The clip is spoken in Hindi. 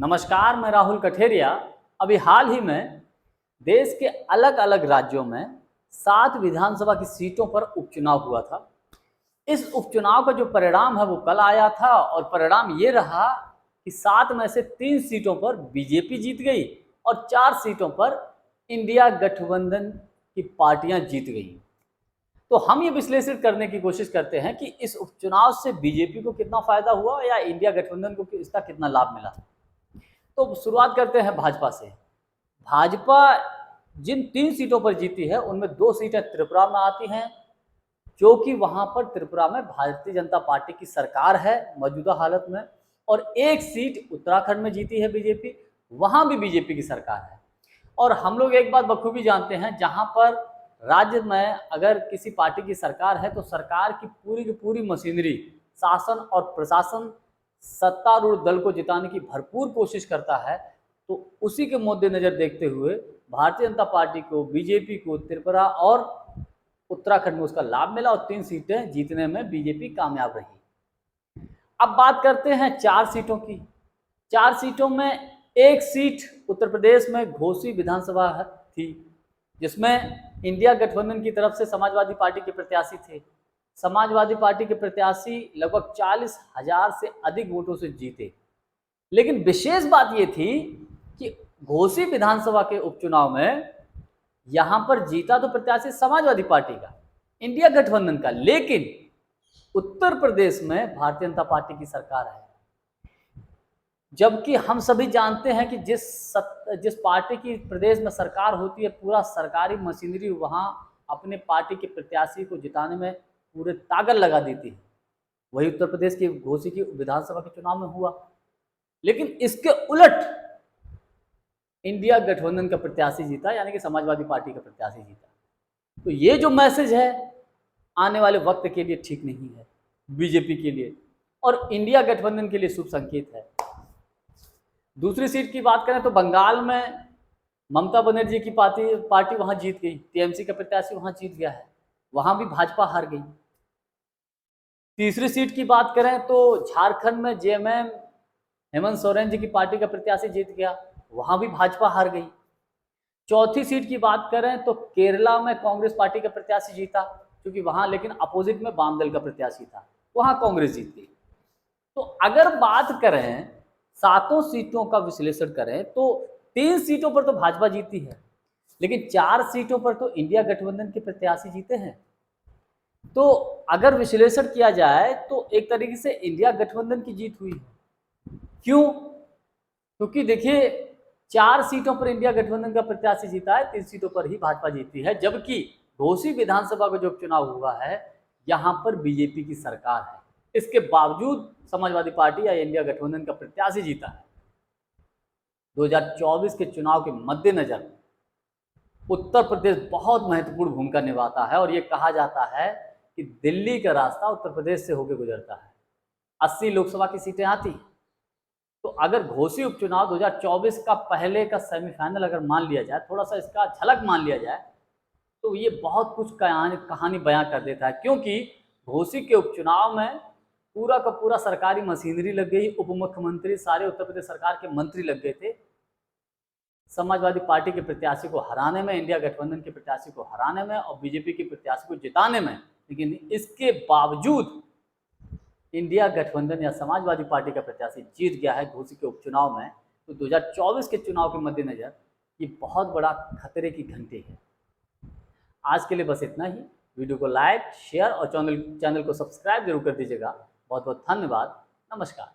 नमस्कार, मैं राहुल कठेरिया। अभी हाल ही में देश के अलग अलग राज्यों में 7 विधानसभा की सीटों पर उपचुनाव हुआ था। इस उपचुनाव का जो परिणाम है वो कल आया था और परिणाम ये रहा कि 7 में से 3 सीटों पर बीजेपी जीत गई और 4 सीटों पर इंडिया गठबंधन की पार्टियां जीत गई। तो हम ये विश्लेषण करने की कोशिश करते हैं कि इस उपचुनाव से बीजेपी को कितना फायदा हुआ या इंडिया गठबंधन को इसका कितना लाभ मिला। तो शुरुआत करते हैं भाजपा से। भाजपा जिन 3 सीटों पर जीती है उनमें 2 सीटें त्रिपुरा में आती हैं, जो कि वहां पर त्रिपुरा में भारतीय जनता पार्टी की सरकार है मौजूदा हालत में, और 1 सीट उत्तराखंड में जीती है बीजेपी, वहां भी बीजेपी की सरकार है। और हम लोग एक बात बखूबी जानते हैं, जहां पर राज्य में अगर किसी पार्टी की सरकार है तो सरकार की पूरी मशीनरी, शासन और प्रशासन सत्तारूढ़ दल को जिताने की भरपूर कोशिश करता है। तो उसी के मद्देनजर देखते हुए भारतीय जनता पार्टी को, बीजेपी को त्रिपुरा और उत्तराखंड में उसका लाभ मिला और 3 सीटें जीतने में बीजेपी कामयाब रही। अब बात करते हैं 4 सीटों की। 4 सीटों में 1 सीट उत्तर प्रदेश में घोसी विधानसभा थी, जिसमें इंडिया गठबंधन की तरफ से समाजवादी पार्टी के प्रत्याशी थे। समाजवादी पार्टी के प्रत्याशी लगभग 40,000 से अधिक वोटों से जीते। लेकिन विशेष बात यह थी कि घोसी विधानसभा के उपचुनाव में यहां पर जीता तो प्रत्याशी समाजवादी पार्टी का, इंडिया गठबंधन का, लेकिन उत्तर प्रदेश में भारतीय जनता पार्टी की सरकार है। जबकि हम सभी जानते हैं कि जिस पार्टी की प्रदेश में सरकार होती है, पूरा सरकारी मशीनरी वहां अपने पार्टी के प्रत्याशी को जिताने में पूरे ताकत लगा देती है। वही उत्तर प्रदेश की घोसी की विधानसभा के चुनाव में हुआ। लेकिन इसके उलट इंडिया गठबंधन का प्रत्याशी जीता, यानी कि समाजवादी पार्टी का प्रत्याशी जीता। तो ये जो मैसेज है आने वाले वक्त के लिए ठीक नहीं है बीजेपी के लिए, और इंडिया गठबंधन के लिए शुभ संकेत है। दूसरी सीट की बात करें तो बंगाल में ममता बनर्जी की पार्टी वहां जीत गई, टीएमसी का प्रत्याशी वहां जीत गया है, वहां भी भाजपा हार गई। तीसरी सीट की बात करें तो झारखंड में जेएमएम हेमंत सोरेन जी की पार्टी का प्रत्याशी जीत गया, वहां भी भाजपा हार गई। चौथी सीट की बात करें तो केरला में कांग्रेस पार्टी का प्रत्याशी जीता, क्योंकि वहां लेकिन अपोजिट में वाम दल का प्रत्याशी था, वहां कांग्रेस जीत गई। तो अगर बात करें 7 सीटों का विश्लेषण करें तो 3 सीटों पर तो भाजपा जीती है, लेकिन 4 सीटों पर तो इंडिया गठबंधन के प्रत्याशी जीते हैं। तो अगर विश्लेषण किया जाए तो एक तरीके से इंडिया गठबंधन की जीत हुई है। क्यों? क्योंकि देखिए 4 सीटों पर इंडिया गठबंधन का प्रत्याशी जीता है, 3 सीटों पर ही भाजपा जीती है। जबकि घोसी विधानसभा का जो चुनाव हुआ है यहाँ पर बीजेपी की सरकार है, इसके बावजूद समाजवादी पार्टी या इंडिया गठबंधन का प्रत्याशी जीता है। 2024 के चुनाव के मद्देनजर उत्तर प्रदेश बहुत महत्वपूर्ण भूमिका निभाता है, और ये कहा जाता है कि दिल्ली का रास्ता उत्तर प्रदेश से होकर गुजरता है। 80 लोकसभा की सीटें आती हैं। तो अगर घोसी उपचुनाव 2024 का पहले का सेमीफाइनल अगर मान लिया जाए, थोड़ा सा इसका झलक मान लिया जाए, तो ये बहुत कुछ कहानी बयां कर देता है। क्योंकि घोसी के उपचुनाव में पूरा का पूरा सरकारी मशीनरी लग गई, उप मुख्यमंत्री सारे उत्तर प्रदेश सरकार के मंत्री लग गए थे समाजवादी पार्टी के प्रत्याशी को हराने में, इंडिया गठबंधन के प्रत्याशी को हराने में और बीजेपी के प्रत्याशी को जिताने में। लेकिन इसके बावजूद इंडिया गठबंधन या समाजवादी पार्टी का प्रत्याशी जीत गया है घोसी के उपचुनाव में। तो 2024 के चुनाव के मद्देनजर ये बहुत बड़ा खतरे की घंटी है। आज के लिए बस इतना ही। वीडियो को लाइक, शेयर और चैनल को सब्सक्राइब जरूर कर दीजिएगा। बहुत बहुत धन्यवाद। नमस्कार।